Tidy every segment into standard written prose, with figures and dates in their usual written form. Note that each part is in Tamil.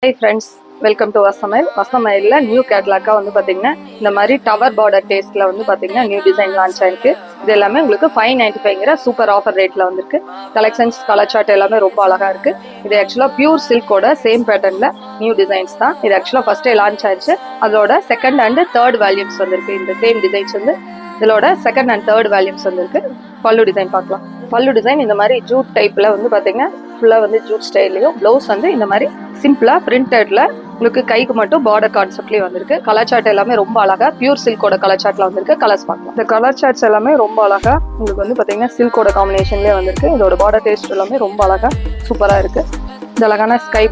Hi friends, welcome to Vasamile. Vasamile new கேட்லாக்காக வந்து பார்த்தீங்கன்னா இந்த மாதிரி டவர் பார்டர் டேஸ்ட்டில் வந்து பார்த்தீங்கன்னா நியூ டிசைன் லான்ச் ஆயிருக்கு. இது எல்லாமே உங்களுக்கு 595 சூப்பர் ஆஃபர் ரேட்டில் வந்துருக்கு. கலெக்ஷன்ஸ் கலர் சார்ட் எல்லாமே ரொம்ப அழகாக இருக்குது. இது ஆக்சுவலாக பியூர் சில்கோட சேம் பேட்டர்னில் நியூ டிசைன்ஸ் தான். இது ஆக்சுவலாக ஃபஸ்ட்டே லான்ச் ஆயிடுச்சு. அதோட செகண்ட் அண்ட் தேர்ட் வேல்யூம்ஸ் வந்துருக்கு. இந்த சேம் டிசைன்ஸ் வந்து இதோட செகண்ட் அண்ட் தேர்ட் வேல்யூம்ஸ் வந்துருக்கு. பல்லு டிசைன் பார்க்கலாம். பல்லு டிசைன் இந்த மாதிரி ஜூட் டைப்பில் வந்து பார்த்தீங்கன்னா ஃபுல்லாக வந்து ஜூட் ஸ்டைல்லையும், ப்ளவுஸ் வந்து இந்த மாதிரி சிம்பிளாக பிரிண்டட்ல உங்களுக்கு கைக்கு மட்டும் பார்டர் கான்செப்ட்லேயே வந்திருக்கு. கலர் சார்ட் எல்லாமே ரொம்ப அழகா பியூர் சில்கோட கலர் சார்ட்ல வந்திருக்கு. கலர்ஸ் பார்க்கலாம். இந்த கலர் சார்ட்ஸ் எல்லாமே ரொம்ப அழகா உங்களுக்கு வந்து பார்த்தீங்கன்னா சில்கோட காம்பினேஷன்லேயே வந்திருக்கு. இதோட பார்டர் டேஸ்ட் எல்லாமே ரொம்ப அழகா சூப்பராக இருக்கு. இந்த அழகான ஸ்கை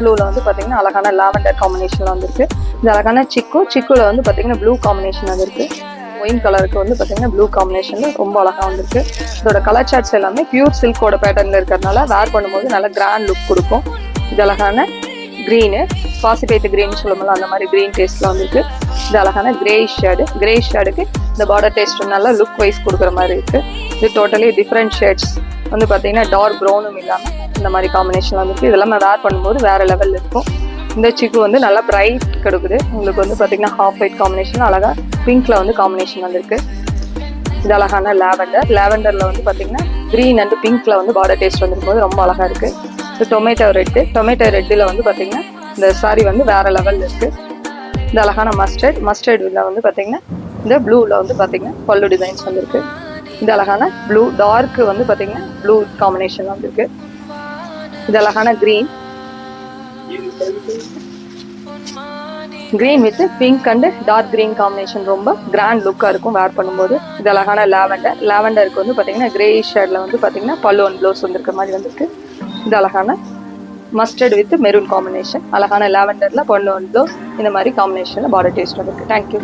ப்ளூவில் வந்து பார்த்தீங்கன்னா அழகான லாவெண்டர் காம்பினேஷன்ல வந்திருக்கு. இந்த அழகான சிக்குல வந்து பார்த்தீங்கன்னா ப்ளூ காம்பினேஷன் வந்திருக்கு. ஒயின் கலருக்கு வந்து பார்த்தீங்கன்னா ப்ளூ காம்பினேஷனில் ரொம்ப அழகாக வந்திருக்கு. இதோட கலர் சார்ட்ஸ் எல்லாமே பியூர் சில்கோட பேட்டர்னில் இருக்கிறதுனால வேர் பண்ணும்போது நல்லா கிராண்ட் லுக் கொடுக்கும். இது அழகான க்ரீனு, பாசிபேட்டு க்ரீன் சொல்லும்போது அந்த மாதிரி க்ரீன் டேஸ்ட்டில் வந்திருக்கு. இது அழகான கிரேஷ் ஷேடுக்கு இந்த பார்டர் டேஸ்ட் நல்லா லுக் வைஸ் கொடுக்குற மாதிரி இருக்குது. இது டோட்டலி டிஃப்ரெண்ட் ஷேட்ஸ் வந்து பார்த்தீங்கன்னா டார்க் ப்ரௌனும் இல்லாமல் இந்த மாதிரி காம்பினேஷன் வந்துருக்கு. இதெல்லாம் வேர் பண்ணும்போது வேறு லெவலில் இருக்கும். இந்த சிக்கு வந்து நல்லா பிரைட் கொடுக்குது. உங்களுக்கு வந்து பார்த்தீங்கன்னா ஹாஃப் ஒயிட் காம்பினேஷன் அழகாக பிங்க்ல வந்து காம்பினேஷன் வந்திருக்கு. இது அழகான லாவெண்டரில் வந்து பார்த்தீங்கன்னா க்ரீன் அண்ட் பிங்க்ல வந்து பார்டர் டேஸ்ட் வந்துருக்கும்போது ரொம்ப அழகாக இருக்குது. இது டொமேட்டோ ரெட்டில் வந்து பார்த்தீங்கன்னா இந்த சாரி வந்து வேறு லெவலில் இருக்குது. இந்த அழகான மஸ்டர்டில் வந்து பார்த்தீங்கன்னா இந்த ப்ளூவில் வந்து பார்த்தீங்கன்னா பல்லு டிசைன்ஸ் வந்துருக்கு. இந்த அழகான ப்ளூ டார்க்கு வந்து பார்த்தீங்கன்னா ப்ளூ காம்பினேஷன் வந்துருக்கு. இது அழகான green with pink and dark green combination ரொம்ப கிராண்ட் லுக்காக இருக்கும் வேர் பண்ணும்போது. இது அழகான லாவெண்டருக்கு வந்து பார்த்தீங்கன்னா கிரே ஷேட்ல வந்து பார்த்தீங்கன்னா பல்லு அண்ட் ப்ளவுஸ் வந்துருக்க மாதிரி வந்துருக்கு. இது அழகான மஸ்டர்ட் வித் மெரூன் காம்பினேஷன், அழகான லாவெண்டரில் பல்லு அண்ட் ப்ளவுஸ் இந்த மாதிரி காம்பினேஷனில் பார்டர் டேஸ்ட் வந்துருக்கு. தேங்க்யூ.